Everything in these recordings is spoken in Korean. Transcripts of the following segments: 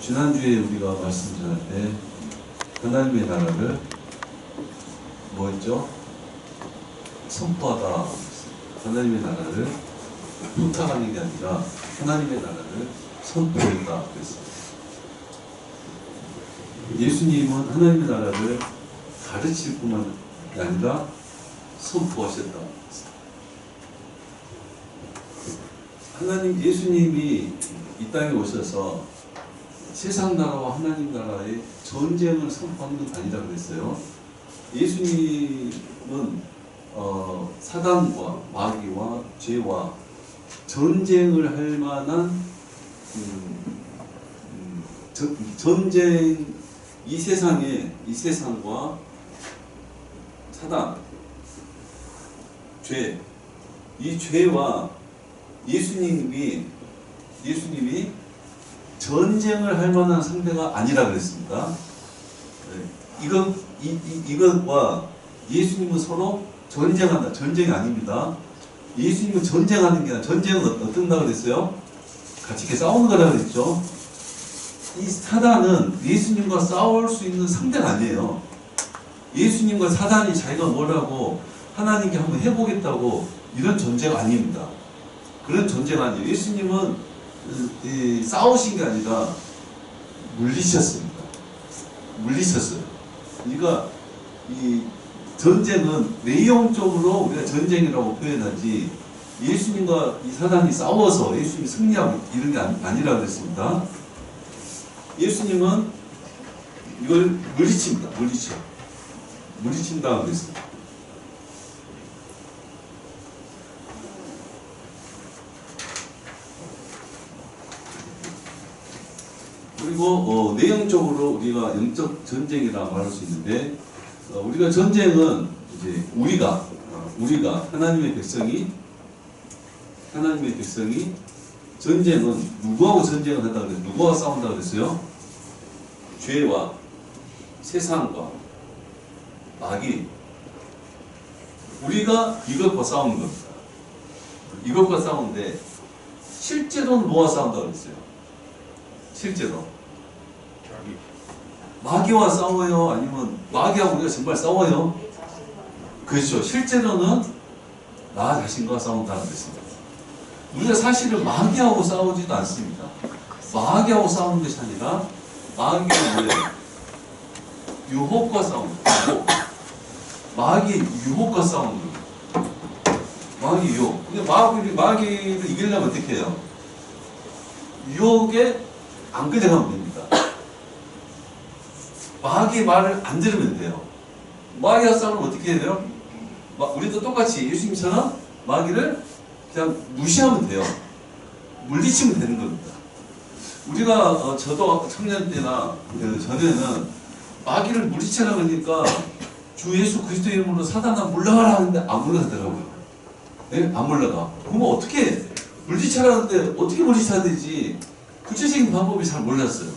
지난주에 우리가 말씀 전할 때 하나님의 나라를 뭐였죠? 선포하다. 하나님의 나라를 부탁하는 게 아니라 하나님의 나라를 선포했다 그랬습니다. 예수님은 하나님의 나라를 가르칠 뿐만 아니라 선포하셨다. 하나님, 예수님이 이 땅에 오셔서 세상 나라와 하나님 나라의 전쟁을 선포하는 건 아니라 그랬어요. 예수님은 사단과 마귀와 죄와 전쟁을 할 만한 전쟁, 이 세상과 사단, 죄, 이 죄와 예수님이 전쟁을 할 만한 상대가 아니라 그랬습니다. 이것과 예수님은 서로 전쟁한다. 전쟁이 아닙니다. 예수님은 전쟁하는 게 아니라 전쟁은 어떤가 그랬어요? 같이 이렇게 싸우는 거라 그랬죠. 이 사단은 예수님과 싸울 수 있는 상대가 아니에요. 예수님과 사단이 자기가 뭐라고 하나님께 한번 해보겠다고 이런 전쟁 아닙니다. 그런 전쟁 아니에요. 예수님은 싸우신 게 아니라 물리셨습니다. 물리셨어요. 그러니까 이 전쟁은 내용적으로 우리가 전쟁이라고 표현하지 예수님과 이 사단이 싸워서 예수님이 승리하고 이런 게 아니라 그랬습니다. 예수님은 이걸 물리칩니다. 물리친다 그랬습니다. 그리고 내용적으로 우리가 영적 전쟁이라 말할 수 있는데 우리가 전쟁은 이제 우리가 하나님의 백성이 전쟁은 누구하고 전쟁을 한다 그랬어요? 누구와 싸운다 그랬어요? 죄와 세상과 마귀. 우리가 이것과 싸우는 겁니다. 이것과 싸우는데 실제로는 뭐와 싸운다 그랬어요? 실제로 마귀와 싸워요? 아니면 마귀하고 우리가 정말 싸워요? 그렇죠. 실제로는 나 자신과 싸운다 그랬습니다. 우리가 사실은 마귀하고 싸우지도 않습니다. 마귀하고 싸우는 것이 아니라 마귀는 뭐예요? 유혹과 싸우는 거예요. 마귀 유혹과 싸우는 거예요. 마귀 유혹. 근데 마귀를 이기려면 어떻게 해요? 유혹에 안 끌려가면 됩니다. 마귀의 말을 안 들으면 돼요. 마귀와 싸우면 어떻게 해야 돼요? 우리도 똑같이 예수님처럼 마귀를 그냥 무시하면 돼요. 물리치면 되는 겁니다. 우리가 저도 청년 때나 전에는 마귀를 물리치라 그러니까 주 예수 그리스도 이름으로 사단아 물러가라 하는데 안 물러가더라고요. 네? 안 물러가. 그러면 어떻게 물리치라는데 어떻게 물리쳐야 되지? 구체적인 방법이 잘 몰랐어요.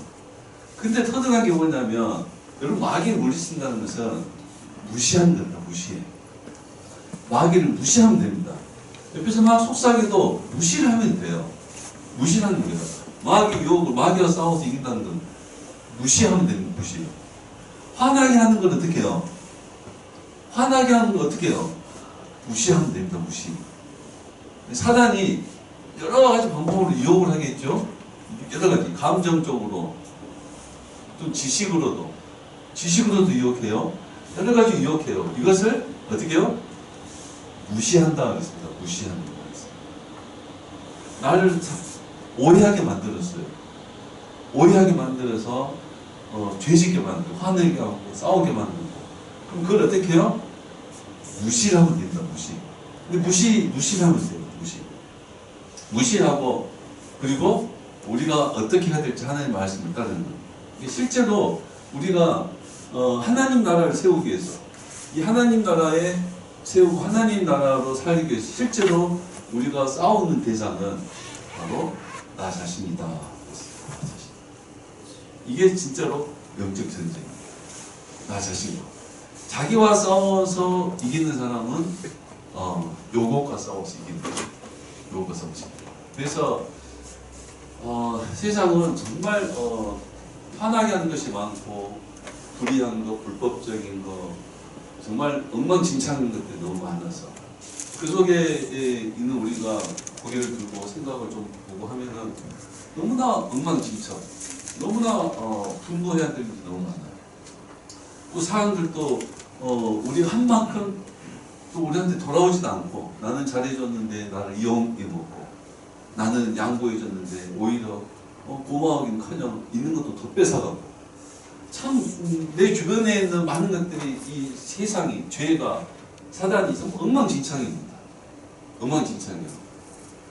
근데 터득한 게 뭐냐면 여러분 마귀를 물리친다는 것은 무시하는 겁니다. 마귀를 무시하면 됩니다. 옆에서 막 속삭여도 무시를 하면 돼요. 무시를 하는 거예요. 마귀 유혹을 마귀와 싸워서 이긴다는 건 무시하면 됩니다. 무시. 화나게 하는 건 어떻게 해요? 화나게 하는 건 어떻게 해요? 무시하면 됩니다. 무시. 사단이 여러 가지 방법으로 유혹을 하겠죠. 여러 가지 감정적으로 또 지식으로도 유혹해요. 여러 가지 유혹해요. 이것을 어떻게 해요? 무시한다 하겠습니다. 무시한다 하겠습니다. 나를 오해하게 만들었어요. 오해하게 만들어서 죄짓게 만들고 화내게 하고 싸우게 만들고 그럼 그걸 어떻게 해요? 무시를 하면 됩니다. 무시. 근데 무시를 하면 돼요. 무시하고 그리고 우리가 어떻게 해야 될지 하나님의 말씀을 따르는 거예요. 실제로 우리가 하나님 나라를 세우기 위해서 이 하나님 나라에 세우고 하나님 나라로 살기 위해서 실제로 우리가 싸우는 대상은 바로 나 자신이다. 이게 진짜로 영적 전쟁입니다. 나 자신과 자기와 싸워서 이기는 사람은 요것과 싸워서 이기는 거예요. 요것과 싸워서 이기는 거예요. 그래서 세상은 정말 화나게 하는 것이 많고 불의한 거, 불법적인 거, 정말 엉망진창인 것들이 너무 많아서 그 속에 있는 우리가 고개를 들고 생각을 좀 보고 하면은 너무나 엉망진창, 너무나 분노해야 될 일이 너무 많아요. 또 사람들도 우리 한 만큼 또 우리한테 돌아오지도 않고 나는 잘해줬는데 나를 이용해먹고 나는 양보해줬는데 오히려 고마워하긴커녕 있는 것도 더 뺏어가고 참 내 주변에 있는 많은 것들이 이 세상이 죄가 사단이 좀 엉망진창입니다. 엉망진창이에요.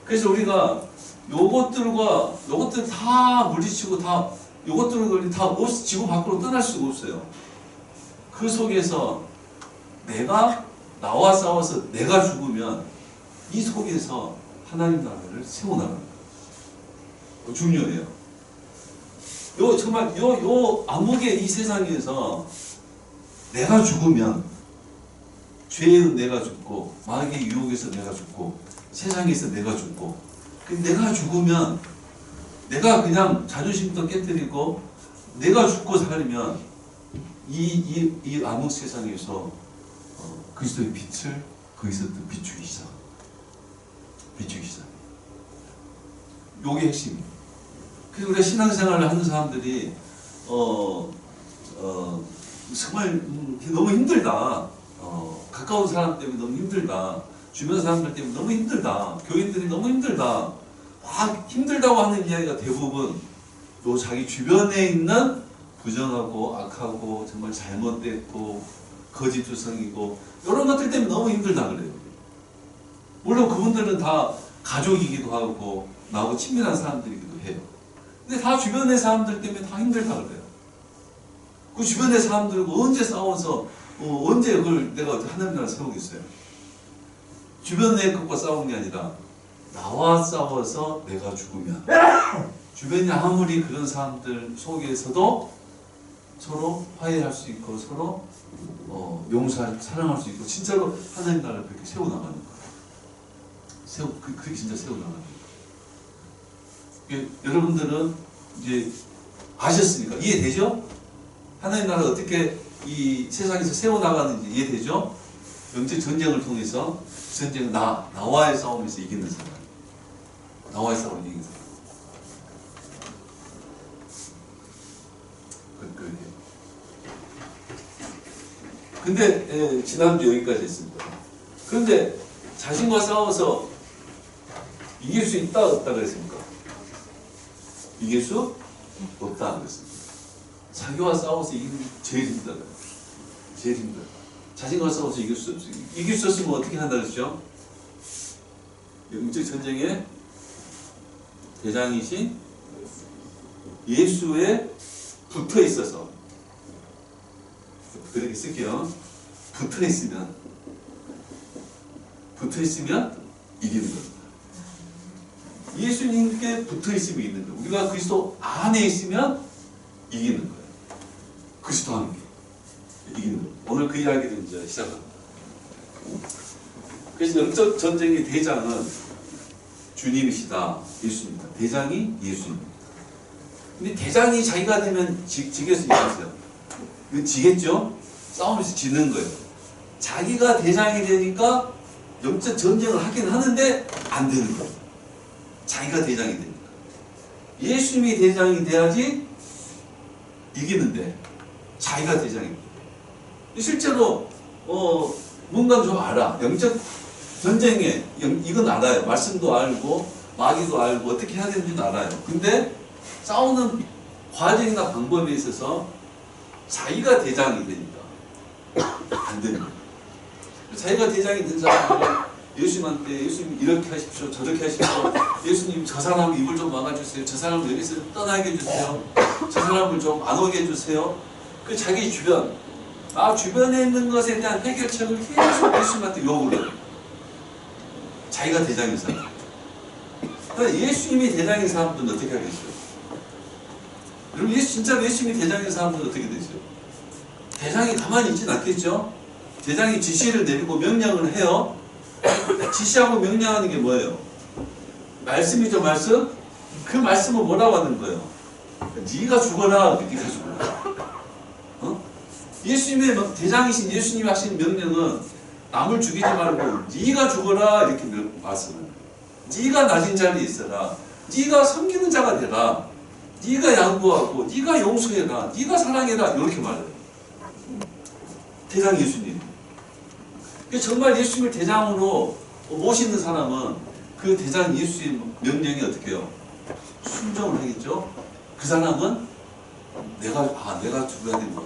그래서 우리가 요것들 다 물리치고 다 요것들을 다 지구 밖으로 떠날 수가 없어요. 그 속에서 내가 나와 싸워서 내가 죽으면 이 속에서 하나님 나라를 세워나갑니다. 중요해요. 정말 암흑의 이 세상에서 내가 죽으면 죄의 내가 죽고 마귀의 유혹에서 내가 죽고 세상에서 내가 죽고 내가 죽으면 내가 그냥 자존심도 깨뜨리고 내가 죽고 살면 이 암흑 세상에서 그리스도의 빛을 거기서 또 비추기 시작. 요게 핵심이에요. 그래서 우리가 신앙생활을 하는 사람들이 정말 너무 힘들다. 가까운 사람 때문에 너무 힘들다. 주변 사람들 때문에 너무 힘들다. 교인들이 너무 힘들다. 힘들다고 하는 이야기가 대부분 또 자기 주변에 있는 부정하고 악하고 정말 잘못됐고 거짓투성이고 이런 것들 때문에 너무 힘들다 그래요. 물론 그분들은 다 가족이기도 하고 나하고 친밀한 사람들이기도 해요. 근데 다 주변의 사람들 때문에 다 힘들다 그래요. 그 주변의 사람들과 언제 싸워서 언제 그걸 내가 하나님 나라를 세우겠어요? 주변의 것과 싸우는 게 아니라 나와 싸워서 내가 죽으면 주변이 아무리 그런 사람들 속에서도 서로 화해할 수 있고 서로 용서할, 사랑할 수 있고 진짜로 하나님 나라를 그렇게 세워나가는 거예요. 그렇게 진짜 세워나가는 거예요. 여러분들은 이제 아셨으니까 이해되죠? 하나님 나라가 어떻게 이 세상에서 세워나가는지 이해되죠? 영적 전쟁을 통해서 전쟁은 나와의 싸움에서 이기는 사람. 나와의 싸움을 이기는 사람. 근데 지난주 여기까지 했습니다. 그런데 자신과 싸워서 이길 수 있다 없다 그랬습니까? 이길 수 없다 그랬습니다. 자기와 싸워서 이기는 게 제일 힘들어요. 제일 힘들어요. 자신과 싸워서 이길 수 없어요. 이길 수 없으면 어떻게 한다 그랬죠? 영적 전쟁의 대장이신 예수에 붙어 있어서 그렇게 쓸게요. 붙어 있으면 이기는 겁니다. 예수님께 붙어 있으면 이기는 거예요. 우리가 그리스도 안에 있으면 이기는 거예요. 그리스도 함께 이기는 거예요. 오늘 그 이야기를 이제 시작합니다. 그래서 영적 전쟁의 대장은 주님이시다. 예수입니다. 대장이 예수입니다. 근데 대장이 자기가 되면 지겠어 이겼어요. 이건 지겠죠? 싸움에서 지는 거예요. 자기가 대장이 되니까 영적 전쟁을 하긴 하는데 안 되는 거예요. 자기가 대장이 되니까. 예수님이 대장이 돼야지 이기는데 자기가 대장이 돼요. 실제로 뭔가 좀 알아. 영적 전쟁에 이건 알아요. 말씀도 알고 마귀도 알고 어떻게 해야 되는지도 알아요. 근데 싸우는 과정이나 방법에 있어서 자기가 대장이 되니까 안 되는 거예요. 자기가 대장이 된 사람들은 예수님한테 예수님 이렇게 하십시오 저렇게 하십시오 예수님 저 사람 입을 좀 막아주세요 저 사람을 여기서 떠나게 해주세요 저 사람을 좀 안 오게 해주세요. 그 자기 주변 주변에 있는 것에 대한 해결책을 계속 예수님한테 요구를 해요. 자기가 대장인 사람. 그러니까 예수님이 대장인 사람들은 어떻게 하겠어요? 여러분 진짜로 예수님이 대장인 사람들은 어떻게 되죠? 대장이 가만히 있진 않겠죠? 대장이 지시를 내리고 명령을 해요. 지시하고 명령하는 게 뭐예요? 말씀이죠, 말씀? 그 말씀은 뭐라고 하는 거예요? 네가 죽어라. 네가 죽어라. 어? 예수님의 대장이신 예수님이 하신 명령은 남을 죽이지 말고 네가 죽어라 이렇게 말씀을. 네가 낮은 자리에 있어라. 네가 섬기는 자가 되라. 네가 양보하고 네가 용서해라. 네가 사랑해라. 이렇게 말해요. 대장 예수님. 정말 예수님을 대장으로 모시는 사람은 그 대장 예수의 명령이 어떻게 해요? 순종을 하겠죠? 그 사람은 내가 죽어야 되구나.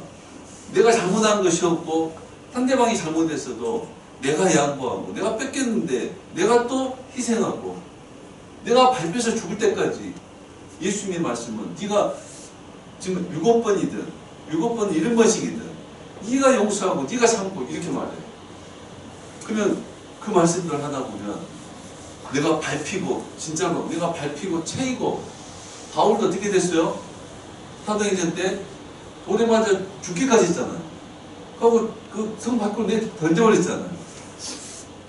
내가 잘못한 것이 없고 상대방이 잘못했어도 내가 양보하고 내가 뺏겼는데 내가 또 희생하고 내가 밟혀서 죽을 때까지 예수님의 말씀은 네가 지금 7번이든 7번 70번씩이든 네가 용서하고 네가 참고 이렇게 말해요. 그러면 그 말씀들을 하다 보면 내가 밟히고 진짜로 내가 밟히고 채이고 바울도 어떻게 됐어요? 사도행전 때 돌에 맞아 죽기까지 했잖아요. 그리고 그 성 밖으로 던져버렸잖아요.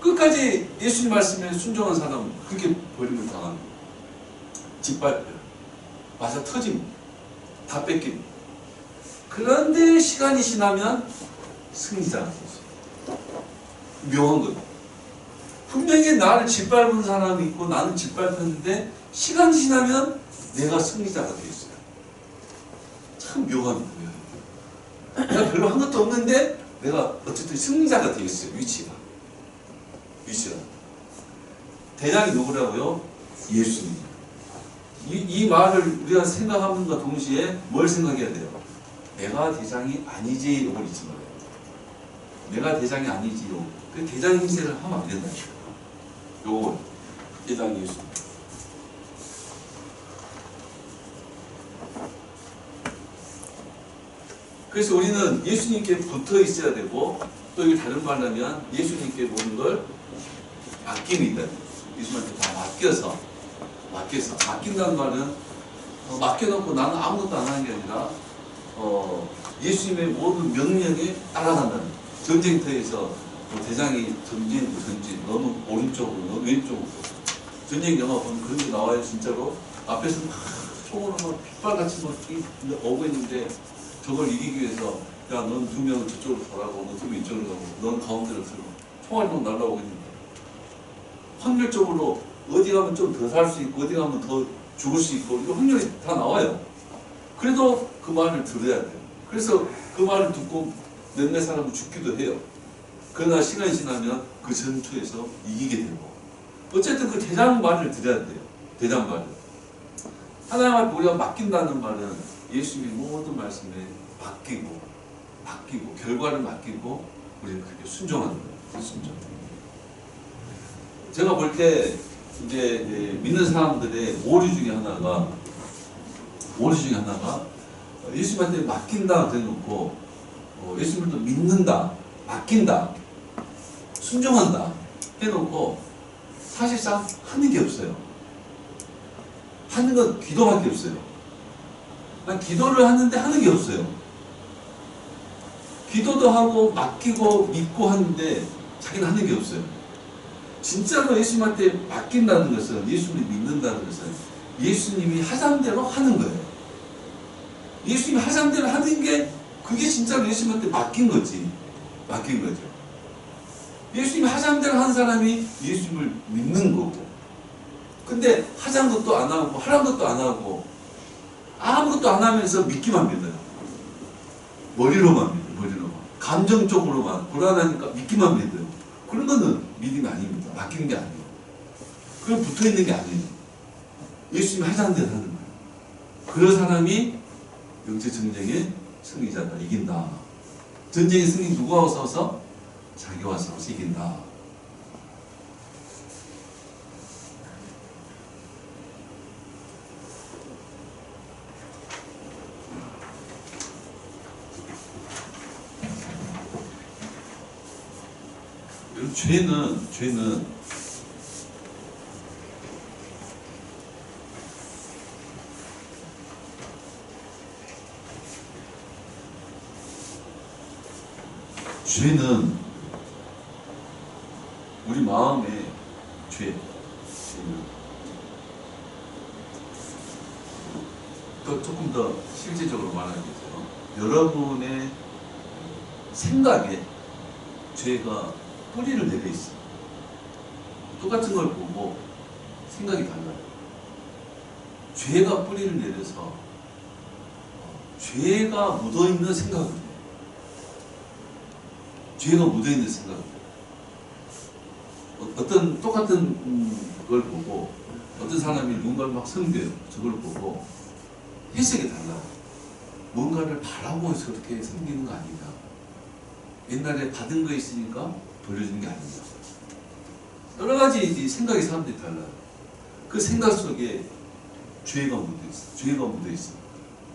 끝까지 예수님 말씀에 순종한 사람은 그렇게 버림을 당합니다. 짓밟혀 맞아 터집니다. 다 뺏깁니다. 그런데 시간이 지나면 승리자가 되죠. 묘한 거예요. 분명히 나를 짓밟은 사람이 있고 나는 짓밟혔는데 시간이 지나면 내가 승리자가 되어 있어요. 참 묘한 거예요. 내가 별로 한 것도 없는데 내가 어쨌든 승리자가 되어 있어요. 위치가. 대장이 누구라고요? 예수님. 이 말을 우리가 생각하는과 동시에 뭘 생각해야 돼요? 내가 대장이 아니지 이걸 잊지 말아요. 내가 대장이 아니지요. 그 대장 행세를 하면 안 된다. 요거 대장이 예수. 그래서 우리는 예수님께 붙어 있어야 되고 또 이걸 다른 말로 하면 예수님께 모든 걸 맡깁니다. 예수님한테 다 맡긴다는 말은 맡겨놓고 나는 아무것도 안 하는 게 아니라 예수님의 모든 명령에 따라간다는 전쟁터에서 대장이 전진 너무 오른쪽으로 너무 왼쪽으로 전쟁 영화 보면 그런 게 나와요. 진짜로 앞에서 막 총으로 막 빗발같이 막 오고 있는데 저걸 이기기 위해서 야 넌 2명은 저쪽으로 가라고 넌 2명 이쪽으로 가고 넌 가운데로 들고 총알이 막 날라오고 있는데 확률적으로 어디 가면 좀 더 살 수 있고 어디 가면 더 죽을 수 있고 이거 확률이 다 나와요. 그래도 그 말을 들어야 돼요. 그래서 그 말을 듣고 몇몇 사람은 죽기도 해요. 그러나 시간이 지나면 그 전투에서 이기게 되고 어쨌든 그 대장 말을 들어야 돼요. 대장 말을. 하나님 앞에 우리가 맡긴다는 말은 예수님의 모든 말씀에 맡기고 결과를 맡기고 우리는 그렇게 순종하는 거예요. 순종. 제가 볼 때 이제 믿는 사람들의 오류 중에 하나가 예수님한테 맡긴다 그래놓고 예수님을 또 믿는다, 맡긴다, 순종한다 해놓고 사실상 하는 게 없어요. 하는 건 기도밖에 없어요. 난 기도를 하는데 하는 게 없어요. 기도도 하고 맡기고 믿고 하는데 자기는 하는 게 없어요. 진짜로 예수님한테 맡긴다는 것은 예수님을 믿는다는 것은 예수님이 하자는 대로 하는 거예요. 예수님이 하자는 대로 하는 게 그게 진짜로 예수님한테 맡긴 거지. 맡긴 거죠. 예수님이 하자는 대로 하는 사람이 예수님을 믿는 거고 근데 하자는 것도 안 하고 하라는 것도 안 하고 아무것도 안 하면서 믿기만 믿어요. 머리로만 믿어요. 감정적으로만 불안하니까 믿기만 믿어요. 그런 거는 믿음이 아닙니다. 맡기는 게 아니에요. 그럼 붙어있는 게 아니에요. 예수님이 하자는 대로 하는 거예요. 그런 사람이 영적 전쟁의 승리자다. 이긴다. 전쟁의 승리 누구하고 싸워서? 자기와 싸워서 이긴다. 죄는 우리 마음의 죄. 또 조금 더 실제적으로 말하겠죠. 여러분의 생각에 죄가 뿌리를 내려 있어요. 똑같은 걸 보고 생각이 달라요. 죄가 뿌리를 내려서 죄가 묻어있는 생각을 해요. 죄가 묻어있는 생각을 해요. 어떤 똑같은 걸 보고 어떤 사람이 누군가를 막 섬겨요. 저걸 보고 해석이 달라요. 뭔가를 바라고 해서 그렇게 섬기는 거 아닌가. 옛날에 받은 거 있으니까 돌려주는 게 아닌가. 여러 가지 생각이 사람들이 달라요. 그 생각 속에 죄가 묻어있어. 죄가 묻어있어.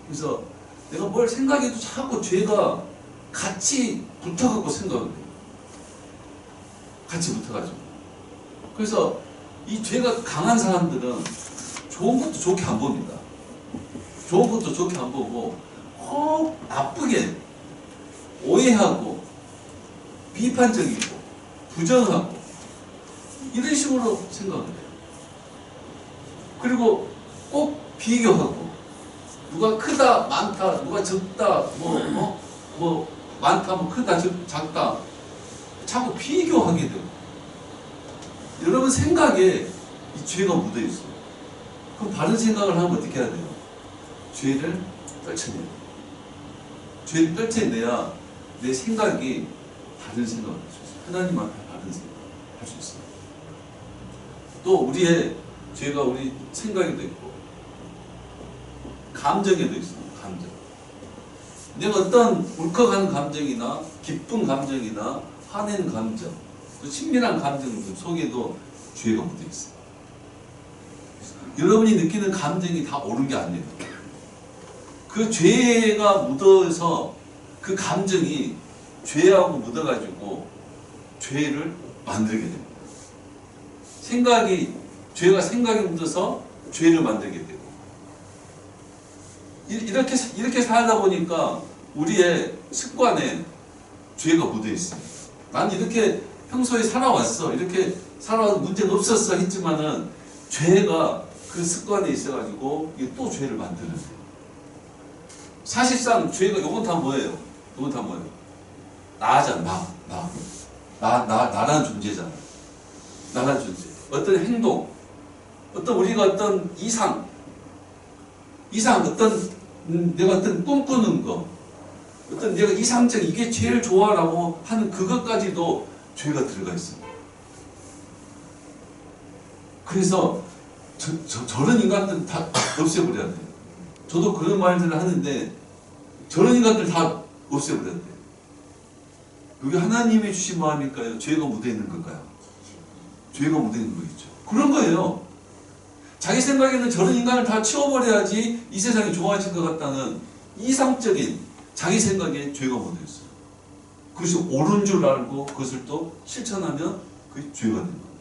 그래서 내가 뭘 생각해도 자꾸 죄가 같이 붙어갖고 생각을 해요. 같이 붙어가지고. 그래서 이 죄가 강한 사람들은 좋은 것도 좋게 안 봅니다. 좋은 것도 좋게 안 보고 꼭 나쁘게 오해하고 비판적이고 부정하고 이런 식으로 생각을 해요. 그리고 꼭 비교하고 누가 크다 많다 누가 적다 뭐 많다 뭐 크다 작다 자꾸 비교하게 되고 여러분 생각에 이 죄가 묻어있어요. 그럼 바른 생각을 하면 어떻게 해야 돼요? 죄를 떨쳐내요. 죄를 떨쳐내야 내 생각이 바른 생각을 할 수 있어요. 하나님 앞에 바른 생각을 할 수 있어요. 또 우리의 죄가 우리 생각에도 있고 감정에도 있습니다. 감정. 내가 어떤 울컥한 감정이나 기쁜 감정이나 화낸 감정 또 친밀한 감정들 속에도 죄가 묻어 있어요. 여러분이 느끼는 감정이 다 옳은 게 아니에요. 그 죄가 묻어서 그 감정이 죄하고 묻어가지고 죄를 만들게 됩니다. 죄가 생각이 묻어서 죄를 만들게 되고 이렇게 살다 보니까 우리의 습관에 죄가 묻어 있어요. 난 이렇게 평소에 살아왔어. 이렇게 살아와서 문제가 없었어 했지만은 죄가 그 습관에 있어가지고 이게 또 죄를 만드는 거예요. 사실상 죄가 이건 다 뭐예요? 이건 다 뭐예요? 나잖아. 나라는 존재잖아. 나라는 존재. 어떤 행동, 어떤 우리가 어떤 이상, 내가 어떤 꿈꾸는 거, 어떤 내가 이상적 이게 제일 좋아라고 하는 그것까지도 죄가 들어가 있습니다. 그래서 저런 인간들 다 없애버려야 돼요. 저도 그런 말들을 하는데 저런 인간들 다 없애버려야 돼요. 그게 하나님이 주신 마음일까요? 죄가 묻어있는 걸까요? 죄가 묻어있는 거겠죠. 그런 거예요. 자기 생각에는 저런 인간을 다 치워버려야지 이 세상이 좋아질 것 같다는 이상적인 자기 생각에 죄가 묻어있어요. 그것이 옳은 줄 알고 그것을 또 실천하면 그게 죄가 되는 거예요.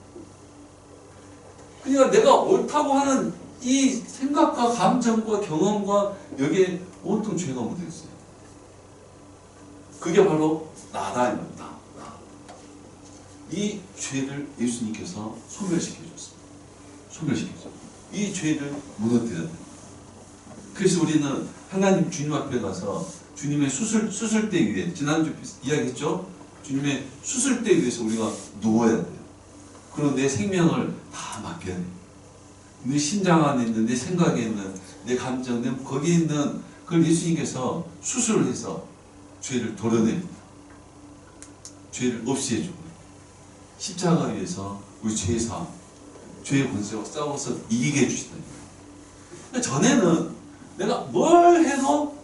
그러니까 내가 옳다고 하는 이 생각과 감정과 경험과 여기에 온통 죄가 묻어있어요. 그게 바로 나다. 나. 이 죄를 예수님께서 소멸시켜줬습니다. 소멸시켜줬어요. 이 죄를 무너뜨려야 됩니다. 그래서 우리는 하나님 주님 앞에 가서 주님의 수술대 위에 지난주 이야기했죠? 주님의 수술대 위에서 우리가 누워야 돼요. 그리고 내 생명을 다 맡겨야 돼요. 내 심장 안에 있는 내 생각에 있는 내 감정 거기에 있는 그걸 예수님께서 수술을 해서 죄를 도려냅니다. 죄를 없애주고 십자가 위에서 우리 죄의 삶 죄의 권세와 싸워서 이기게 해주신다. 전에는 내가 뭘 해도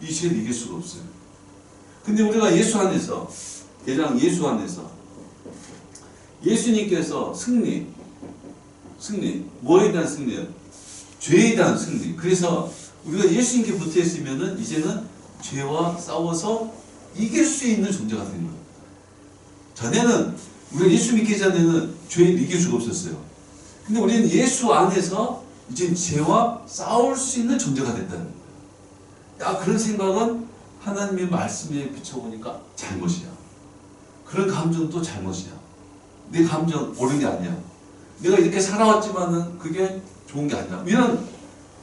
이 죄를 이길 수가 없어요. 근데 우리가 예수 안에서 대장 예수 안에서 예수님께서 승리 뭐에 대한 승리예요? 죄에 대한 승리. 그래서 우리가 예수님께 붙어 있으면은 이제는 죄와 싸워서 이길 수 있는 존재가 되는 거예요. 전에는 우리가 예수 믿기 전에는 죄를 이길 수가 없었어요. 근데 우리는 예수 안에서 이제 죄와 싸울 수 있는 존재가 됐다는 거예요. 야, 그런 생각은 하나님의 말씀에 비춰보니까 잘못이야. 그런 감정도 잘못이야. 내 감정 옳은 게 아니야. 내가 이렇게 살아왔지만은 그게 좋은 게 아니야. 이런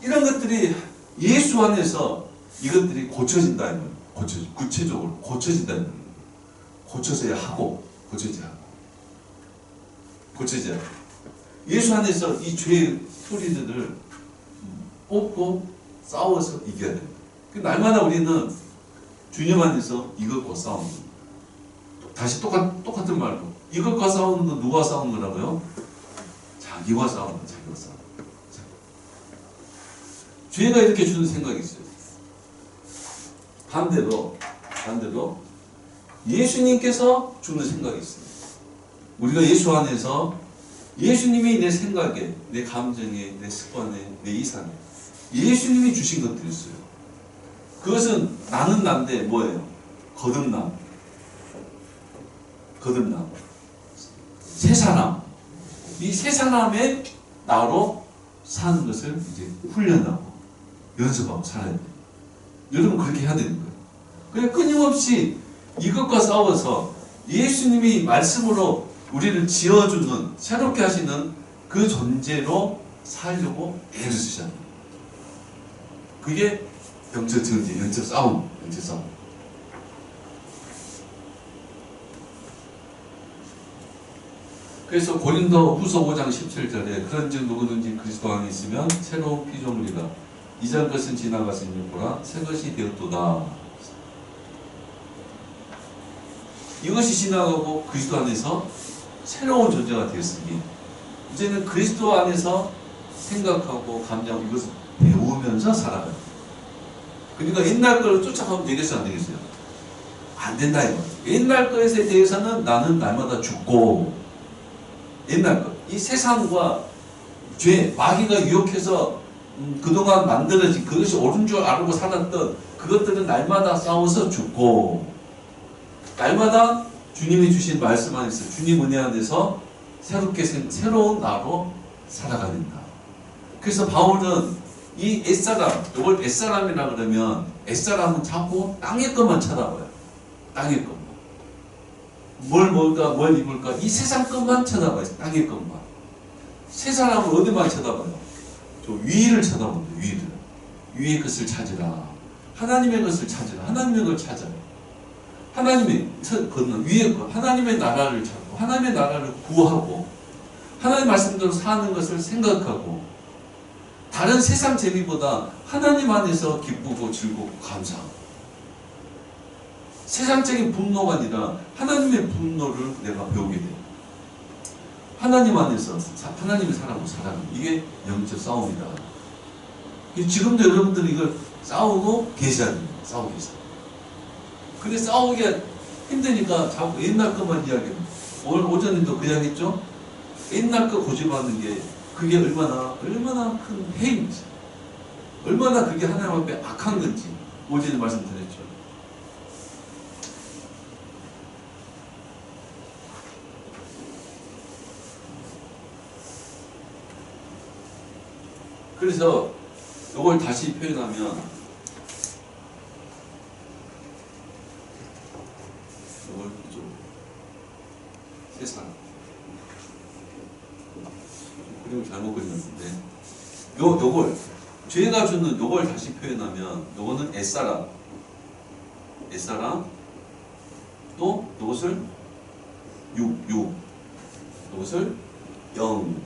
이런 것들이 예수 안에서 이것들이 고쳐진다. 구체적으로 고쳐진다. 고쳐져야 하고, 고쳐져야 하고. 예수 안에서 이 죄의 소리들을 뽑고 싸워서 이겨야 됩니다. 날마다 우리는 주님 안에서 이것과 싸우는 겁니다. 다시 똑같은 말로 이것과 싸우는 건 누가 싸우는 거라고요? 자기와 싸우는 거예요. 자기와 싸우는 거예요. 죄가 이렇게 주는 생각이 있어요. 반대로 예수님께서 주는 생각이 있습니다. 우리가 예수 안에서 예수님이 내 생각에, 내 감정에, 내 습관에, 내 이상에 예수님이 주신 것들이 있어요. 그것은 나는 난데 뭐예요? 거듭남. 새 사람. 이 새 사람의 나로 사는 것을 이제 훈련하고 연습하고 살아야 돼요. 여러분 그렇게 해야 되는 거예요. 그냥 끊임없이 이것과 싸워서 예수님이 말씀으로 우리를 지어주는, 새롭게 하시는 그 존재로 살려고 애를 쓰셔야 돼요. 그게 영적 전쟁, 영적 싸움. 그래서 고린도 후서 5장 17절에 그런즉 누구든지 그리스도 안에 있으면 새로운 피조물이라. 이전 것은 지나갔으니 보라 새 것이 되었도다. 이것이 지나가고 그리스도 안에서 새로운 존재가 되었으니 이제는 그리스도 안에서 생각하고 감정하고 이것을 배우면서 살아가요. 그러니까 옛날 걸 쫓아가면 되겠어요? 안 되겠어요? 안 된다 이거. 옛날 것에 대해서는 나는 날마다 죽고, 옛날 것, 이 세상과 죄, 마귀가 유혹해서 그동안 만들어진 그것이 옳은 줄 알고 살았던 그것들은 날마다 싸워서 죽고, 날마다 주님이 주신 말씀 안에서, 주님 은혜 안에서 새로운 나로 살아가야 된다. 그래서 바울은 이 옛사람, 이걸 옛사람이라 그러면 옛사람은 자꾸 땅의 것만 쳐다봐요. 땅의 것만. 뭘 먹을까, 뭘 입을까, 이 세상 것만 쳐다봐요. 땅의 것만. 새 사람은 어디만 쳐다봐요? 저 위를 쳐다봅니다. 위를. 위의 것을 찾으라. 하나님의 것을 찾으라. 하나님의 걸 찾아요. 하나님의 걷는 위의 것, 하나님의 나라를 찾고, 하나님의 나라를 구하고, 하나님 말씀대로 사는 것을 생각하고, 다른 세상 재미보다 하나님 안에서 기쁘고 즐겁고 감사하고, 세상적인 분노가 아니라 하나님의 분노를 내가 배우게 돼요. 하나님 안에서 하나님의 사람으로 살아가는, 이게 영적 싸움이다. 지금도 여러분들은 이걸 싸우고 계셔야 됩니다. 싸우고 계셔야 돼요. 근데 싸우기가 힘드니까 자꾸 옛날 것만 이야기합니다. 오늘 오전에도 그 이야기 했죠? 옛날 거 고집하는 게 그게 얼마나 큰 해인지, 얼마나 그게 하나님 앞에 악한 건지 오전에 말씀드렸죠. 그래서 이걸 다시 표현하면, 이걸 좀 세상 그림을 잘못 그렸는데, 요걸 죄가 주는 요걸 다시 표현하면, 요거는 옛사람, 또 요것을 요것을 영.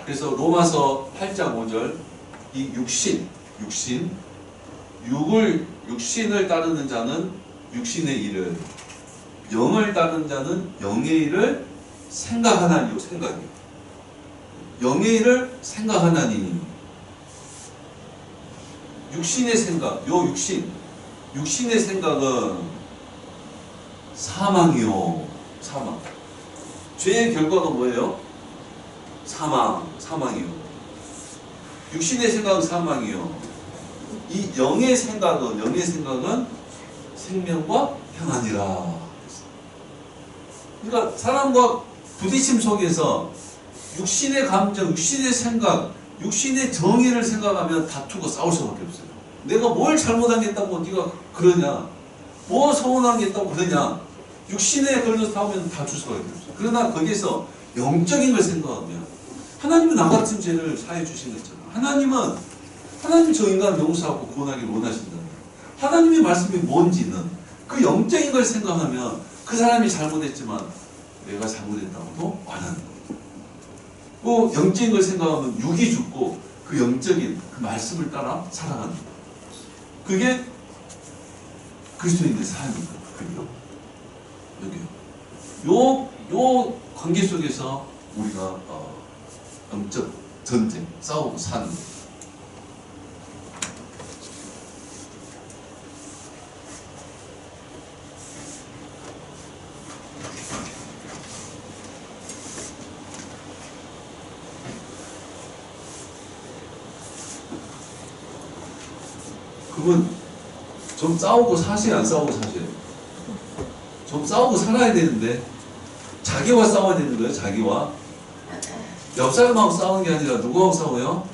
그래서 로마서 8장 5절, 이 육신을 따르는 자는 육신의 일을, 영을 따르는 자는 영의 일을 생각하나니요. 생각이요. 영의 일을 생각하나니. 육신의 생각, 육신의 생각은 사망이요. 사망. 죄의 결과가 뭐예요? 사망이요. 육신의 생각은 사망이요. 이 영의 생각은 생명과 평안이라. 그러니까 사람과 부딪힘 속에서 육신의 감정, 육신의 생각, 육신의 정의를 생각하면 다투고 싸울 수밖에 없어요. 내가 뭘 잘못한 게 있다고 네가 그러냐, 뭐 서운한 게 있다고 그러냐, 육신에 걸려서 싸우면 다툴 수밖에 없어요. 그러나 거기에서 영적인 걸 생각하면, 하나님은 나 같은 죄를 사해 주신 거잖아. 하나님은 저 인간을 용서하고 구원하기를 원하신다. 하나님의 말씀이 뭔지는 그 영적인 걸 생각하면 그 사람이 잘못했지만 내가 잘못했다고도 말하는 거예요. 또 영적인 걸 생각하면 육이 죽고 그 영적인 그 말씀을 따라 살아가는 거예요. 그게 그리스도인의 삶입니다. 그리고 여기요. 요 관계 속에서 우리가 영적 전쟁 싸우고 사는 거예요. 그건 좀 싸우고 사세요, 안 싸우고 사세요? 좀 싸우고 살아야 되는데 자기와 싸워야 되는 거예요. 자기와. 옆 사람하고 싸우는 게 아니라 누구하고 싸워요?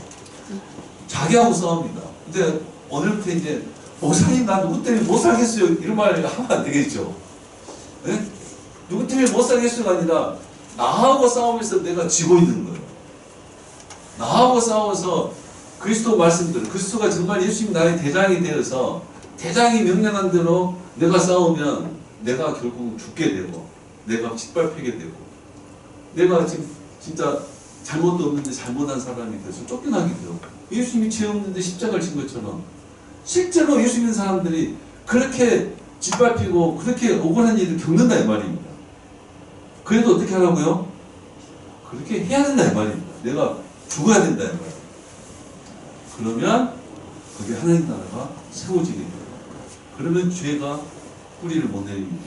자기하고 싸웁니다. 근데 오늘부터 이제 목사님 나 누구 때문에 못 살겠어요 이런 말 하면 안 되겠죠. 네? 누구 때문에 못 살겠어요가 아니라 나하고 싸우면서 내가 지고 있는 거예요. 나하고 싸워서 그리스도 말씀대로 그리스도가 정말 예수님 나의 대장이 되어서 대장이 명령한 대로 내가 싸우면 내가 결국 죽게 되고 내가 짓밟히게 되고 내가 지금 진짜 잘못도 없는데 잘못한 사람이 돼서 쫓겨나게 되고 예수님이 죄 없는데 십자가를 진 것처럼 실제로 예수 믿는 사람들이 그렇게 짓밟히고 그렇게 억울한 일을 겪는다 이 말입니다. 그래도 어떻게 하라고요? 그렇게 해야 된다 이 말입니다. 내가 죽어야 된다 이 말입니다. 그러면 그게 하나님 나라가 세워지게 돼요. 그러면 죄가 뿌리를 못 내립니다.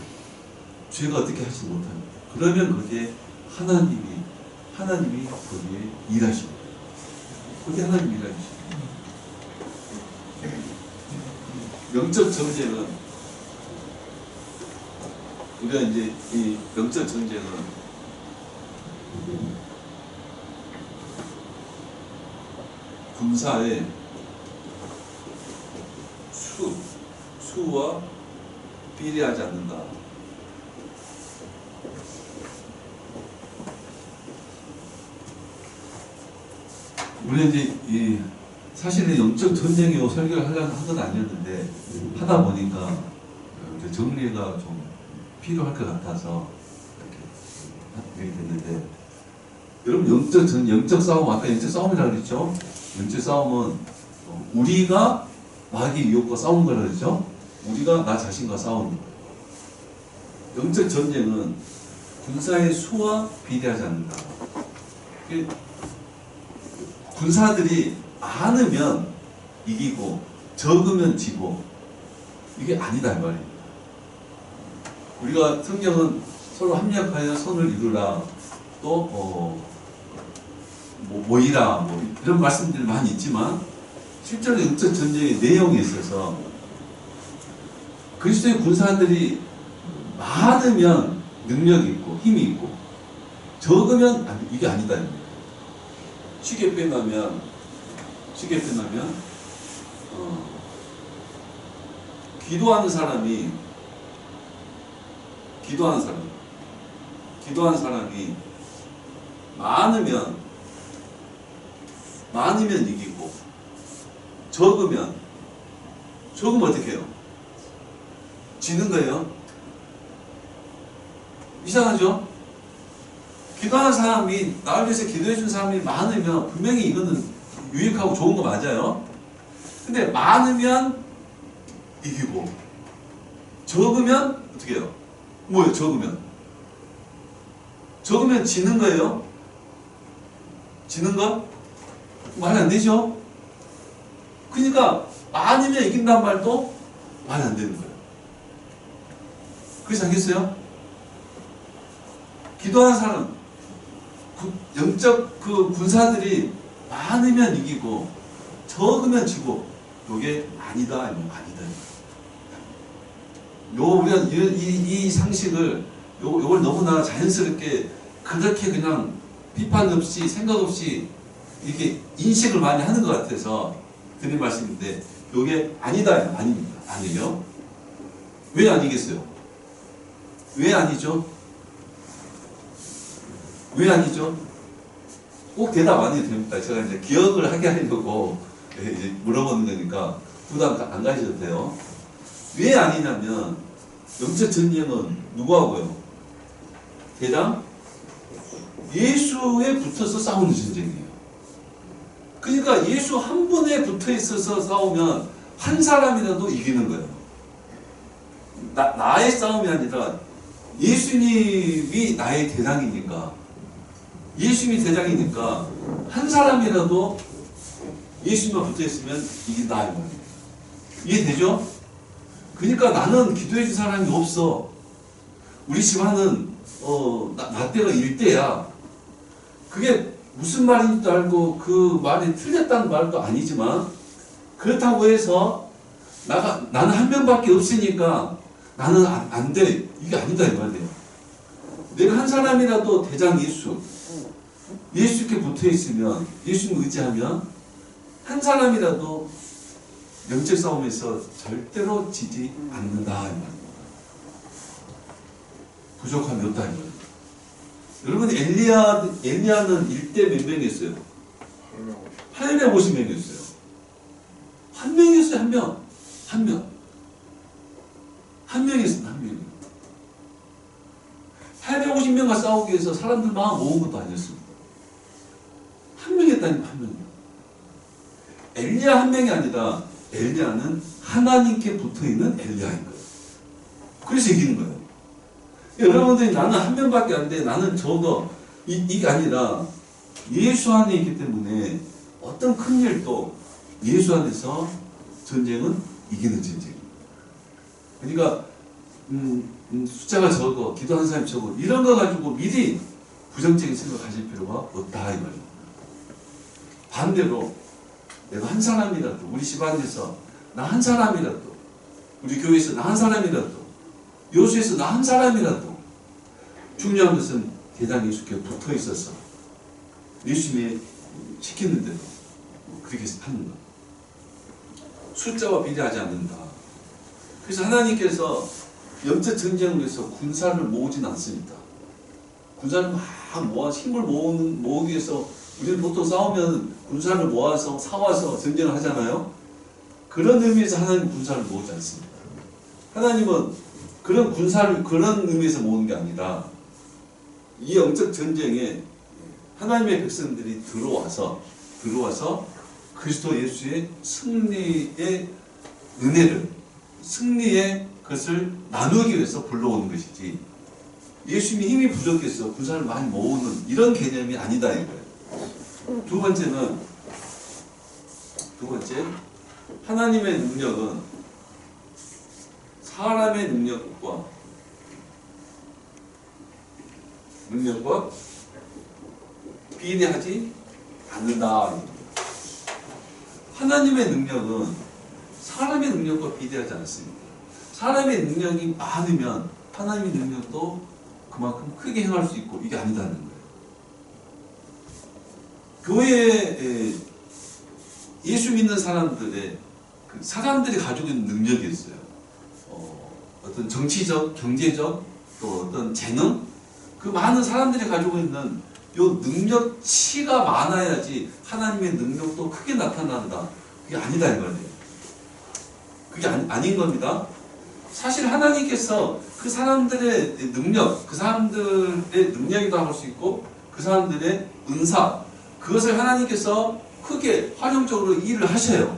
죄가 어떻게 하지 못합니다. 그러면 그게 하나님이 거기에 일하십니다. 그게 하나님이 일하십니다. 영적 전쟁은 우리가 이제 이 영적 전쟁은 군사의 수와 비례하지 않는다. 우리 이제 사실은 영적 전쟁의 설교를 하려고 한 건 아니었는데 하다 보니까 정리가 좀 필요할 것 같아서 이렇게 됐는데 여러분 영적 싸움 아까 영적 싸움이라고 그랬죠? 영적 싸움은 우리가 마귀 유혹과 싸우는 거라고 그랬죠? 우리가 나 자신과 싸우는 거예요. 영적 전쟁은 군사의 수와 비례하지 않는다. 군사들이 많으면 이기고 적으면 지고 이게 아니다 이 말입니다. 우리가 성경은 서로 합력하여 선을 이루라 또 모이라 이런 말씀들이 많이 있지만 실제로 영적 전쟁의 내용에 있어서 그리스도의 군사들이 많으면 능력이 있고 힘이 있고 적으면 이게 아니다. 쉽게 표현하면 기도하는 사람이 많으면 이기고 적으면 어떻게 해요? 지는 거예요. 이상하죠? 기도하는 사람이 나를 위해서 기도해 준 사람이 많으면 분명히 이거는 유익하고 좋은 거 맞아요. 근데 많으면 이기고 적으면 어떻게 해요? 뭐예요? 적으면 지는 거예요? 지는 거? 말이 안 되죠? 그러니까 많으면 이긴다는 말도 말이 안 되는 거예요. 그렇지 않겠어요? 기도하는 사람, 영적 군사들이 많으면 이기고 적으면 지고 이게 아니다. 우리가 이 상식을 요걸 너무나 자연스럽게 그렇게 그냥 비판 없이 생각 없이 이렇게 인식을 많이 하는 것 같아서 드린 말씀인데 이게 아니다. 아닙니다. 아니에요. 왜 아니겠어요? 왜 아니죠? 꼭 대답 안 해도 됩니다. 제가 이제 기억을 하게 하려고 이제 물어보는 거니까 부담 안 가셔도 돼요. 왜 아니냐면 영적 전쟁은 누구하고요? 대장 예수에 붙어서 싸우는 전쟁이에요. 그러니까 예수 한 분에 붙어 있어서 싸우면 한 사람이라도 이기는 거예요. 나의 싸움이 아니라 예수님이 나의 대장이니까, 예수님이 대장이니까 한 사람이라도 예수님과 붙어 있으면 이긴다 이 말이에요. 이해되죠? 그러니까 나는 기도해 줄 사람이 없어. 우리 집안은 나 때가 일대야. 그게 무슨 말인지도 알고 그 말이 틀렸다는 말도 아니지만, 그렇다고 해서 나는 한 명밖에 없으니까 나는 안 돼. 이게 아니다 이 말이에요. 내가 한 사람이라도 대장 예수께 붙어 있으면, 예수님 의지하면 한 사람이라도 영적 싸움에서 절대로 지지 않는다 이 말이에요. 부족함이 없다 이 말이에요. 여러분 엘리야는 일대 몇 명이었어요? 850명이었어요. 한 명이었어요. 한 명이었습니다. 한 명이. 850명과 싸우기 위해서 사람들만 모은 것도 아니었습니다. 한 명이었다니까, 한 명이요. 엘리야 한 명이 아니라 엘리야는 하나님께 붙어있는 엘리야인 거예요. 그래서 이기는 거예요. 여러분들이 나는 한 명밖에 안 돼, 나는 적어, 이게 아니라 예수 안에 있기 때문에 어떤 큰 일도 예수 안에서 전쟁은 이기는 전쟁입니다. 그러니까 숫자가 적어, 기도하는 사람이 적어, 이런 거 가지고 미리 부정적인 생각 가질 필요가 없다 이 말입니다. 반대로 내가 한 사람이라도, 우리 집안에서 나 한 사람이라도, 우리 교회에서 나 한 사람이라도, 요수에서 나 한 사람이라도, 중요한 것은 대장 예수께 붙어 있어서 예수님이 시키는 대로 그렇게 하는 것. 숫자와 비례하지 않는다. 그래서 하나님께서 영적 전쟁을 위해서 군사를 모으진 않습니다. 군사를 막 모아서 힘을 모으기 위해서, 우리는 보통 싸우면 군사를 모아서 사와서 전쟁을 하잖아요. 그런 의미에서 하나님 군사를 모으지 않습니다. 하나님은 그런 군사를 그런 의미에서 모으는 게 아니라, 이 영적 전쟁에 하나님의 백성들이 들어와서 그리스도 예수의 승리의 은혜를, 승리의 것을 나누기 위해서 불러오는 것이지, 예수님이 힘이 부족해서 군사를 많이 모으는 이런 개념이 아니다 이거예요. 두 번째, 하나님의 능력은 사람의 능력과 비례하지 않는다. 하나님의 능력은 사람의 능력과 비례하지 않습니다. 사람의 능력이 많으면 하나님의 능력도 그만큼 크게 행할 수 있고, 이게 아니다는 거예요. 교회에 예수 믿는 사람들이 가지고 있는 능력이 있어요. 어떤 정치적, 경제적, 또 어떤 재능, 그 많은 사람들이 가지고 있는 요 능력치가 많아야지 하나님의 능력도 크게 나타난다. 그게 아니다 이 말이에요. 그게 아닌 겁니다. 사실 하나님께서 그 사람들의 능력, 그 사람들의 능력이라고 할 수 있고, 그 사람들의 은사, 그것을 하나님께서 크게 활용적으로 일을 하셔요.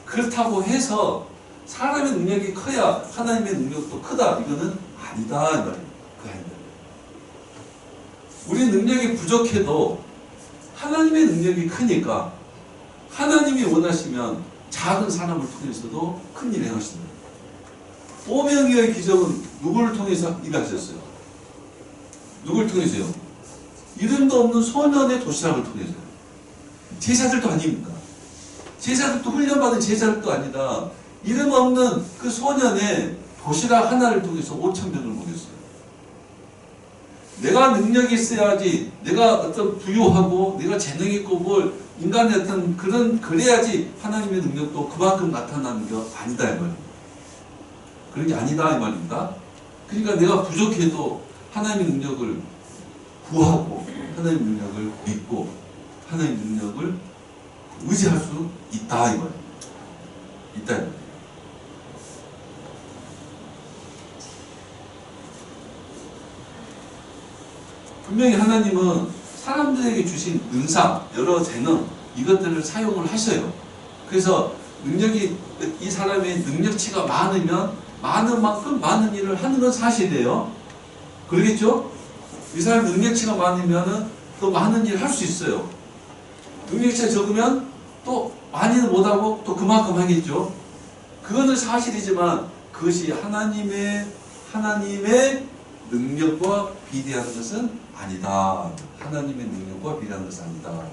그렇다고 해서 사람의 능력이 커야 하나님의 능력도 크다, 이거는 아니다 이 말이에요. 그게 아니다. 우리 능력이 부족해도 하나님의 능력이 크니까 하나님이 원하시면 작은 사람을 통해서도 큰 일을 행하신다. 오병이어의 기적은 누구를 통해서 일하셨어요? 누굴 통해서요? 이름도 없는 소년의 도시락을 통해서요. 제자들도 아닙니다. 제자들도 훈련받은 제자들도 아니라 이름 없는 그 소년의 도시락 하나를 통해서 5,000명을 먹였어요. 내가 능력이 있어야지, 내가 어떤 부유하고 내가 재능 있고 뭘 인간의 어떤 그래야지 하나님의 능력도 그만큼 나타나는 게 아니다 이 말입니다. 그런 게 아니다 이 말입니다. 그러니까 내가 부족해도 하나님의 능력을 구하고 하나님의 능력을 믿고 하나님의 능력을 의지할 수 있다 이 말이에요. 있다 이 말이에요. 분명히 하나님은 사람들에게 주신 은사, 여러 재능 이것들을 사용을 하셔요. 그래서 능력이 이 사람의 능력치가 많으면 많은 만큼 많은 일을 하는 건 사실이에요. 그러겠죠? 이 사람 능력치가 많으면 더 많은 일을 할 수 있어요. 능력치가 적으면 또 많이는 못하고 또 그만큼 하겠죠. 그거는 사실이지만 그것이 하나님의 능력과 비례한 것은 아니다. 하나님의 능력과 비례한 것은 아니다.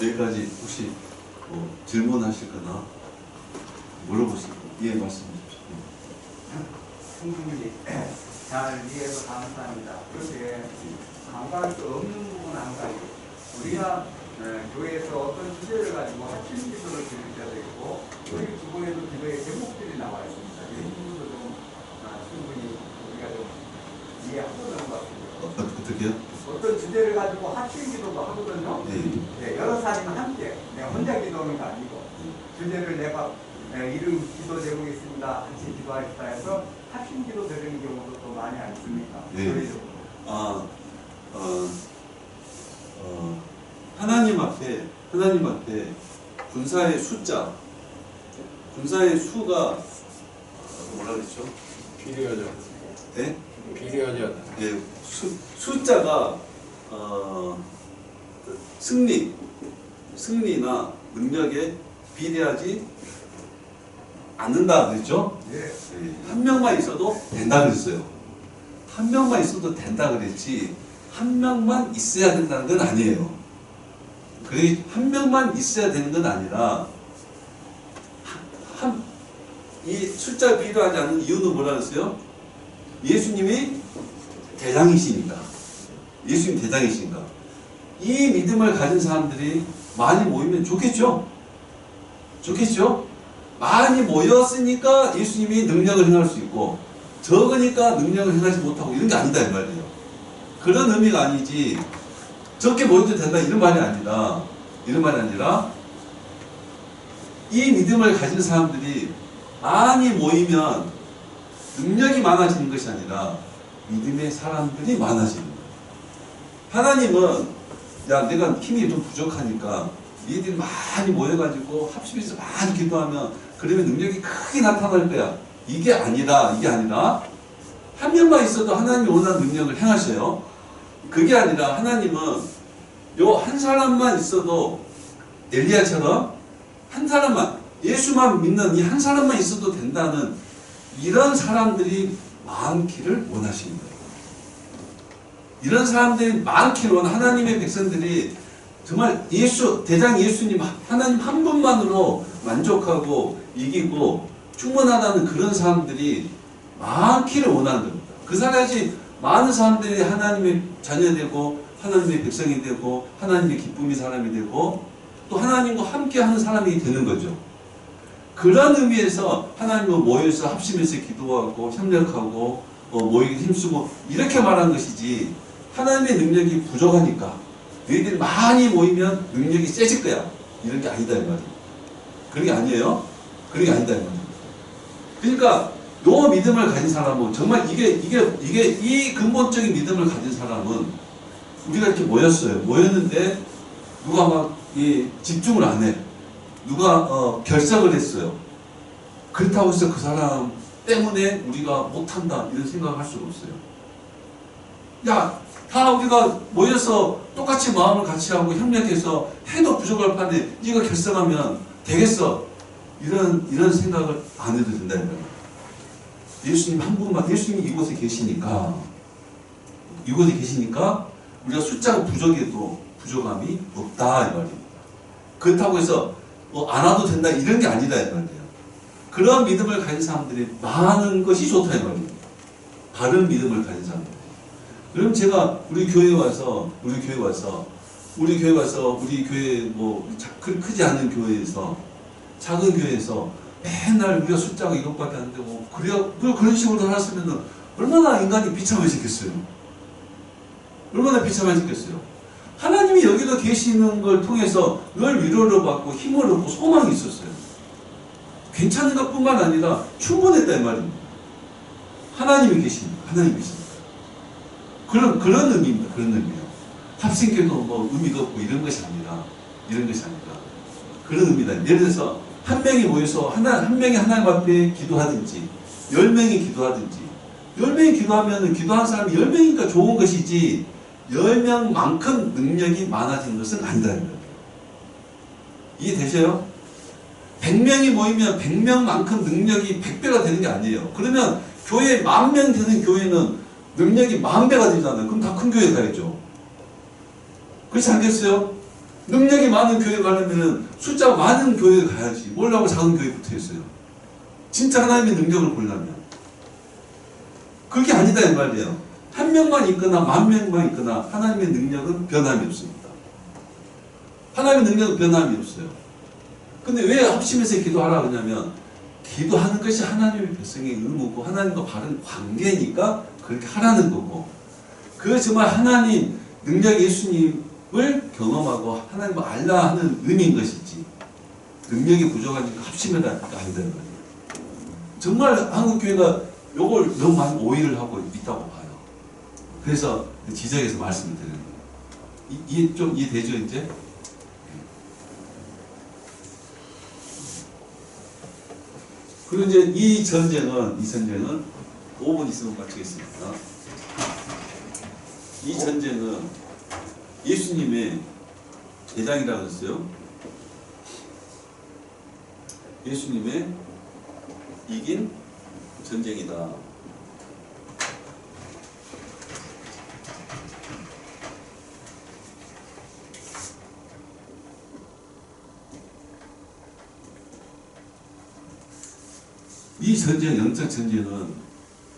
여기까지 혹시 뭐 질문하실 거나 물어보실 거? 예, 말씀해 주십시오. 충분히 잘 이해해서 감사합니다. 그런데 감각이 없는 부분 한 가지. 우리가 교회에서 어떤 주제를 가지고 합심 기도를 드릴 때도 있고 우리 주보에도 기도의 제목들이 나와 있습니다. 이 부분도 좀 충분히 우리가 좀 이해하고 있는 것 같습니다. 어떻게요? 어떤 주제를 가지고 합심 기도도 하거든요. 네, 여러 사람이 함께 내가 혼자 기도하는 거 아니고 주제를 내가 이름 기도 제목이 있습니다. 같이 기도하겠다 해서 합심 기도 드리는 경우도 또 많이 않습니까? 네. 하나님 앞에 군사의 수가 뭐라 그랬죠? 비례하자. 네? 비례하자. 예, 숫자가 승리나 능력에 비례하지 않는다 그랬죠? 예. 예, 한 명만 있어도 된다 그랬어요. 한 명만 있어도 된다 그랬지 한 명만 있어야 된다는 건 아니에요. 그래 한 명만 있어야 되는 건 아니라 이 숫자가 필요하지 않은 이유는 뭐라 그랬어요? 예수님이 대장이시니까. 예수님 대장이시니까. 이 믿음을 가진 사람들이 많이 모이면 좋겠죠? 좋겠죠? 많이 모였으니까 예수님이 능력을 행할 수 있고 적으니까 능력을 행하지 못하고 이런 게 아니다 이 말이에요. 그런 의미가 아니지 적게 모여도 된다 이런 말이 아니라 이 믿음을 가진 사람들이 많이 모이면 능력이 많아지는 것이 아니라 믿음의 사람들이 많아지는 거예요. 하나님은 야 내가 힘이 좀 부족하니까 니들이 많이 모여가지고 합심해서 많이 기도하면 그러면 능력이 크게 나타날 거야. 이게 아니라 한 명만 있어도 하나님이 원하는 능력을 행하셔요. 그게 아니라 하나님은 요 한 사람만 있어도 엘리야처럼 한 사람만 예수만 믿는 이 한 사람만 있어도 된다는 이런 사람들이 많기를 원하시는 거예요. 이런 사람들이 많기를 원 하나님의 백성들이 정말 대장 예수님 하나님 한 분만으로 만족하고 이기고 충분하다는 그런 사람들이 많기를 원하는 겁니다. 그 사람이 많은 사람들이 하나님의 자녀되고 하나님의 백성이 되고 하나님의 기쁨의 사람이 되고 또 하나님과 함께하는 사람이 되는 거죠. 그런 의미에서 하나님은 모여서 합심해서 기도하고 협력하고 모이기 힘쓰고 이렇게 말하는 것이지 하나님의 능력이 부족하니까 너희들이 많이 모이면 능력이 세질 거야 이런 게 아니다 이 말이에요. 그런 게 아니에요. 그런 게 아니다 이 말이에요. 그러니까 요 믿음을 가진 사람은 정말 이 근본적인 믿음을 가진 사람은 우리가 이렇게 모였는데 누가 막 집중을 안 해. 누가 결석을 했어요. 그렇다고 해서 그 사람 때문에 우리가 못한다 이런 생각을 할 수가 없어요. 야, 다 우리가 모여서 똑같이 마음을 같이 하고 협력해서 해도 부족할 판에 네가 결석하면 되겠어. 이런 생각을 안 해도 된다. 예수님 한 분만, 예수님이 이곳에 계시니까 우리가 숫자가 부족해도 부족함이 없다 이 말입니다. 그렇다고 해서 안 와도 된다 이런 게 아니다 이 말이에요. 그런 믿음을 가진 사람들이 많은 것이 좋다 이 말이에요. 바른 믿음을 가진 사람들. 그럼 제가 우리 교회 와서 우리 교회 뭐 크지 않은 교회에서 작은 교회에서 맨날 우리가 숫자가 이것밖에 안 되고 그런 식으로 살았으면 얼마나 인간이 비참해졌겠어요. 얼마나 비참해졌겠어요. 하나님이 여기도 계시는 걸 통해서 늘 위로를 받고 힘을 얻고 소망이 있었어요. 괜찮은 것뿐만 아니라 충분했다 이 말입니다. 하나님이 계십니다. 그런 의미입니다. 그런 의미예요. 합심교도 뭐 의미가 없고 이런 것이 아니라 그런 의미다. 예를 들어서 한 명이 모여서 한 명이 하나님 앞에 기도하든지 10명이 기도하든지 10명이 기도하면 기도한 사람이 10명이니까 좋은 것이지 10명만큼 능력이 많아지는 것은 아니다. 이해되세요? 100명이 모이면 100명만큼 능력이 100배가 되는 게 아니에요. 그러면 교회 10,000명 되는 교회는 능력이 10,000배가 되잖아요. 그럼 다 큰 교회 가야죠. 그렇지 않겠어요? 능력이 많은 교회 가려면 숫자가 많은 교회 가야지. 뭐라고 작은 교회 붙어 있어요. 진짜 하나님의 능력을 보려면. 그게 아니다 이 말이에요. 한 명만 있거나 10,000명만 있거나 하나님의 능력은 변함이 없습니다. 하나님의 능력은 변함이 없어요. 근데 왜 합심해서 기도하라 그러냐면 기도하는 것이 하나님의 백성의 의무고 하나님과 바른 관계니까 그렇게 하라는 거고 그 정말 하나님 능력 예수님을 경험하고 하나님을 알라 하는 의미인 것이지 능력이 부족하니까 합심해라 아니다 말이에요. 정말 한국교회가 요걸 너무 많이 오해를 하고 있다고 봐요. 그래서 지적해서 말씀을 드리는 거예요. 좀 이해되죠 이제? 그리고 이제 이 전쟁은 5분 있으면 마치겠습니다. 이 전쟁은 예수님의 대장이라고 했어요. 예수님의 이긴 전쟁이다. 이 전쟁, 영적 전쟁은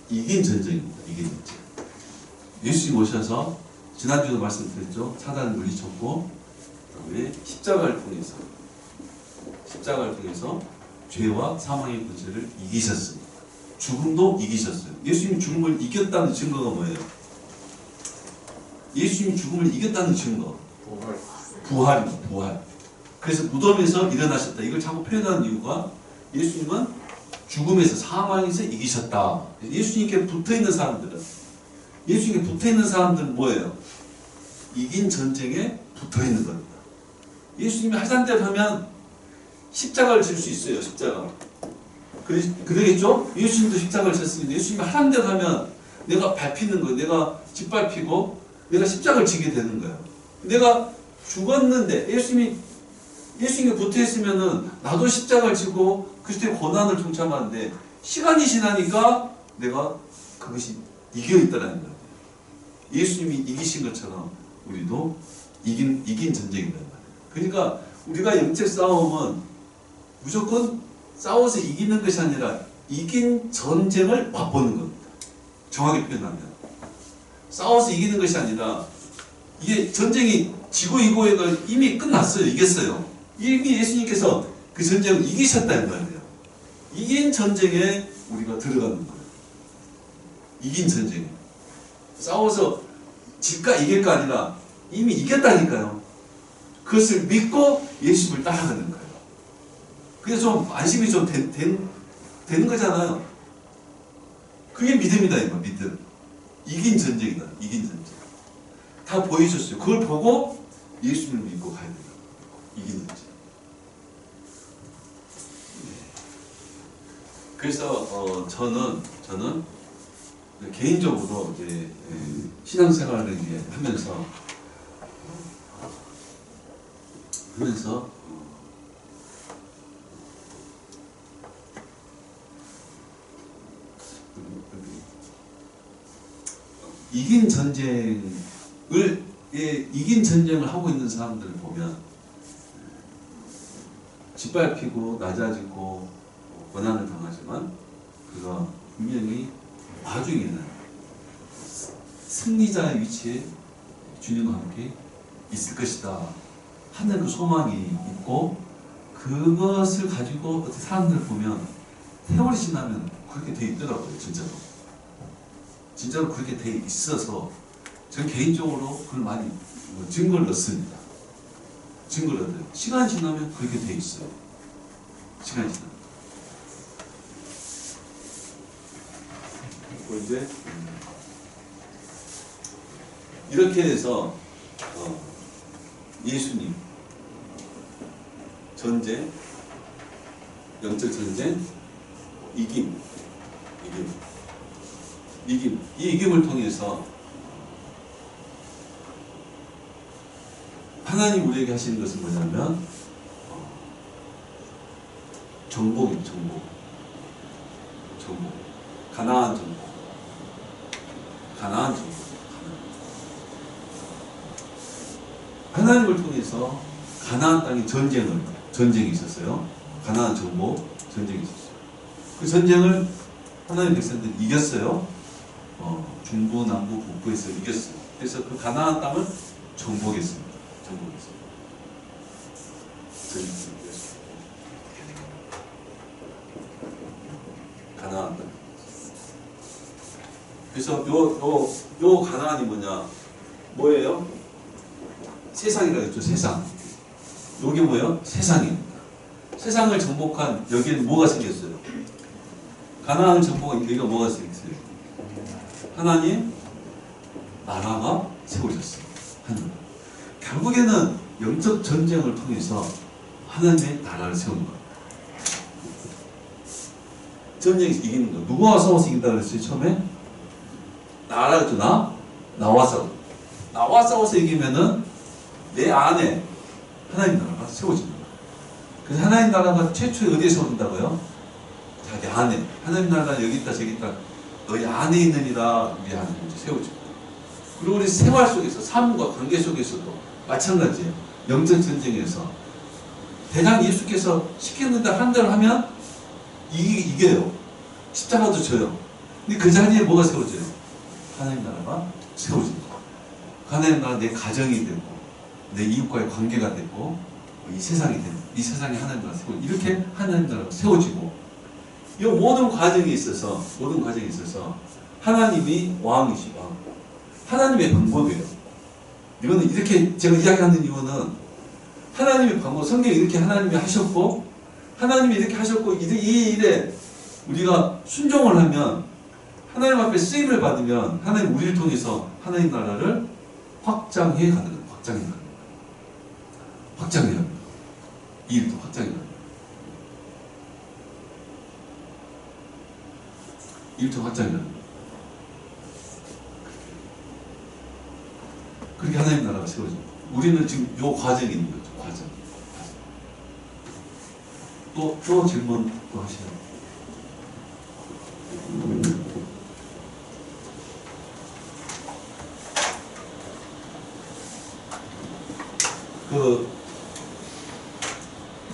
이긴 전쟁입니다. 이긴 전쟁. 예수님 오셔서 지난주에도 말씀드렸죠. 사단을 물리쳤고 그다음에 십자가를 통해서 죄와 사망의 권세를 이기셨습니다. 죽음도 이기셨어요. 예수님이 죽음을 이겼다는 증거가 뭐예요? 예수님이 죽음을 이겼다는 증거. 부활입니다. 부활. 그래서 무덤에서 일어나셨다. 이걸 자꾸 표현하는 이유가 예수님은 죽음에서 사망에서 이기셨다. 예수님께 붙어있는 사람들은 뭐예요? 이긴 전쟁에 붙어있는 겁니다. 예수님이 하자는 대로 하면 십자가를 질 수 있어요. 십자가. 그러겠죠? 예수님도 십자가를 졌습니다. 예수님이 하자는 대로 하면 내가 밟히는 거예요. 내가 짓밟히고 내가 십자가를 지게 되는 거예요. 내가 죽었는데 예수님이 붙어있으면은 나도 십자가를 지고 그리스도의 고난을 동참하는데 시간이 지나니까 내가 그것이 이겨있다라는 거예요. 예수님이 이기신 것처럼 우리도 이긴 전쟁이란 말이에요. 그러니까 우리가 영적 싸움은 무조건 싸워서 이기는 것이 아니라 이긴 전쟁을 맛보는 겁니다. 정확히 표현하면 싸워서 이기는 것이 아니라 이게 전쟁이 지고 이고가 이미 끝났어요. 이겼어요. 이미 예수님께서 그 전쟁을 이기셨다는 말이에요. 이긴 전쟁에 우리가 들어가는 거예요. 이긴 전쟁에. 싸워서 질까 이길까 아니라 이미 이겼다니까요. 그것을 믿고 예수님을 따라가는 거예요. 그게 좀 안심이 좀 되는 거잖아요. 그게 믿음이다 이거 믿음. 이긴 전쟁이다. 이긴 전쟁. 다 보여줬어요. 그걸 보고 예수님을 믿고 가야 돼요. 이긴 전쟁. 그래서 저는 개인적으로 이제 신앙생활을 이제 하면서 이긴 전쟁을 하고 있는 사람들을 보면 짓밟히고 낮아지고 고난을 당하지만 그가 분명히 나중에는 승리자의 위치에 주님과 함께 있을 것이다 하는 그 소망이 있고, 그것을 가지고 어떻게 사람들 보면 세월이 지나면 그렇게 돼 있더라고요. 진짜로 그렇게 돼 있어서 저는 개인적으로 그걸 많이 증거를 얻습니다. 증거를 얻어요. 시간이 지나면 그렇게 돼 있어요. 시간이 지나면. 그리고 이제 이렇게 해서 예수님 전쟁, 영적 전쟁, 이김, 이 이김을 통해서 하나님 우리에게 하시는 것은 뭐냐면 정복입니다. 정복. 가나안 정복. 하나님을 통해서 가나안 땅에 전쟁이 있었어요. 가나안 정복 전쟁이 있었어요. 그 전쟁을 하나님 백성들이 이겼어요. 중부, 남부, 북부에서 이겼어요. 그래서 그 가나안 땅을 정복했습니다. 가나안 땅. 그래서 요 가나안이 뭐예요? 세상이라고 했죠. 세상. 요게 뭐예요? 세상입니다. 세상을 정복한 여기에는 뭐가 생겼어요? 가나안을 정복한 여기가 뭐가 생겼어요? 하나님 나라가 세워졌어요. 하나님. 결국에는 영적 전쟁을 통해서 하나님의 나라를 세우는 거예요. 전쟁에서 이기는 거. 누구와 싸워서 이긴다 그랬어요? 처음에? 나라죠. 나와 싸워서 이기면은 내 안에 하나님 나라가 세워진다. 그래서 하나님 나라가 최초에 어디에 세워진다고요? 자기 안에. 하나님 나라가 여기 있다 저기 있다. 너희 안에 있느니라. 우리 안에 세워지고. 그리고 우리 생활 속에서, 삶과 관계 속에서도 마찬가지예요. 영적 전쟁에서 대장 예수께서 시켰는데 한 대로 하면 이겨요. 십자가도 져요. 근데 그 자리에 뭐가 세워져요? 하나님 나라가 세워진다. 하나님 나라 내 가정이 되고 내 이웃과의 관계가 되고 이 세상이 되고 이 세상에 하나님 나라가 세워지고 이렇게 하나님 나라가 세워지고, 이 모든 과정에 있어서 하나님이 왕이시고 하나님의 방법이에요. 이거는 이렇게 제가 이야기하는 이유는 하나님의 방법, 성경에 이렇게 하나님이 하셨고 하나님이 이렇게 하셨고 이 일에 우리가 순종을 하면 하나님 앞에 쓰임을 받으면 하나님 우리를 통해서 하나님 나라를 확장해 가는 거예요. 확장해야 합니다. 이 일도 확장해야 합니다. 일도 확장해야 합니다. 그렇게 하나님 나라가 세워집니다. 우리는 지금 요 과정이 있는 거죠. 과정. 또 질문 또 하시나요?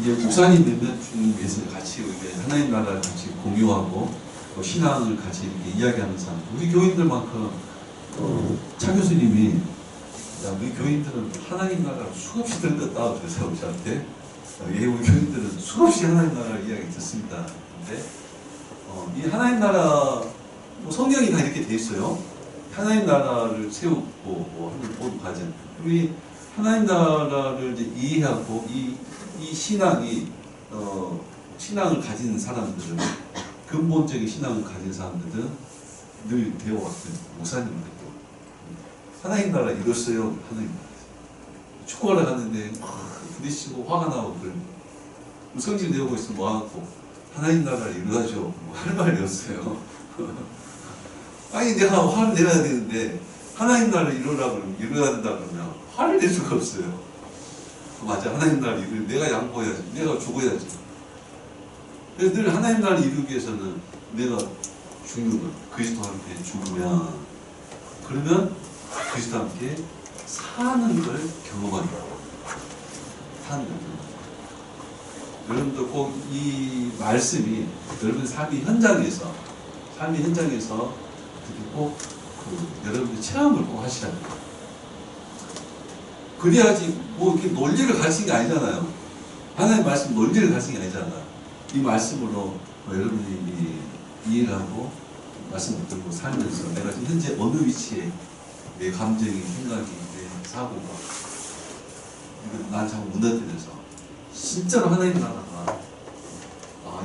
이제 목사님 몇몇 중에서 같이 이렇게 하나님 나라를 같이 공유하고 또 신앙을 같이 이렇게 이야기하는 사람, 우리 교인들만큼 차 교수님이 우리 교인들은 하나님 나라를 수없이 들었다 그래서 저한테 우리 교인들은 수없이 하나님 나라를 이야기 듣습니다. 근데 이 하나님 나라 성경이 다 이렇게 돼 있어요. 하나님 나라를 세우고 하는 모든 과정. 우리 하나님 나라를 이제 이해하고 이 신앙이 신앙을 가진 사람들은, 근본적인 신앙을 가진 사람들은 늘 배워왔어요. 목사님들도 하나님 나라 이뤘어요. 하나님 나라. 축구하러 갔는데 부딪히고 화가 나고 그래. 성질 내고 있으면 와갖고 하나님 나라를 이루어야죠. 할 말이 없어요. 아니 내가 화를 내야 되는데 하나님 나라를 이루려고 그러면 이루어야 된다 그러면 화를 낼 수가 없어요. 맞아. 하나님 나라를 이루려 내가 양보해야지. 내가 죽어야지. 그래서 늘 하나님 나라를 이루기 위해서는 내가 죽는 것, 그리스도와 함께 죽으면, 그러면 그리스도와 함께 사는 걸 경험하는 거예요. 사는 걸 경험하는 거예요. 여러분들 꼭 이 말씀이 여러분 삶의 현장에서 특히 꼭 여러분들 체험을 꼭 하셔야 돼요. 그래야지 뭐 이렇게 논리를 가르치는 게 아니잖아요. 하나님 말씀 논리를 가르치는 게 아니잖아요. 이 말씀으로 여러분이 이해를 하고 말씀 붙들고 살면서 내가 지금 현재 어느 위치에 내 감정이, 생각이, 내 사고가 난 자꾸 무너뜨려서 진짜로 하나님 나라가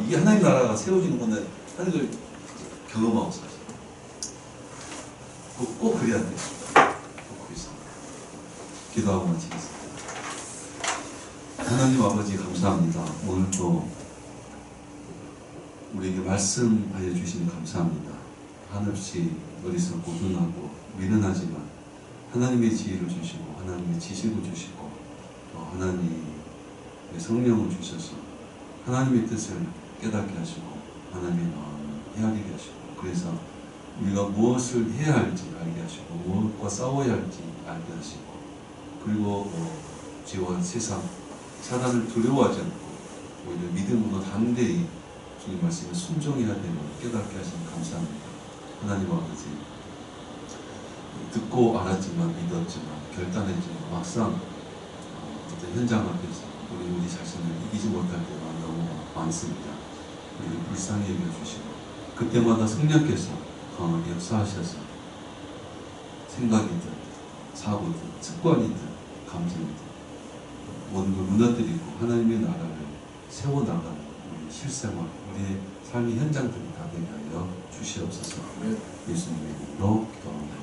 이게 하나님 나라가 세워지는구나 하는 걸 경험하고 사실 꼭 그래야 돼요. 꼭 그래서 기도하고 마치겠습니다. 하나님 아버지 감사합니다. 오늘도 우리에게 말씀하여 주시니 감사합니다. 한없이 어리석고 눈하고 미련하지만 하나님의 지혜를 주시고 하나님의 지식을 주시고 또 하나님의 성령을 주셔서 하나님의 뜻을 깨닫게 하시고 하나님의 마음을 헤아리게 하시고 그래서 우리가 무엇을 해야 할지 알게 하시고 무엇과 싸워야 할지 알게 하시고 그리고 죄와 세상 사단을 두려워하지 않고 오히려 믿음으로 담대히 주님 말씀에 순종해야 되는 깨닫게 하시니 감사합니다. 하나님 아버지 듣고 알았지만 믿었지만 결단했지만 막상 어떤 현장 앞에서 우리 자신을 이기지 못할 때가 너무 많습니다. 우리를 불쌍히 여겨주시고 그때마다 성령께서 강하게 역사하셔서 생각이든 사고든 습관이든 감정이든 모든 걸 무너뜨리고 하나님의 나라를 세워나가는 우리 실생활 우리의 삶의 현장들이 다 되게 하여 주시옵소서. 예수님의 이름으로 기도합니다.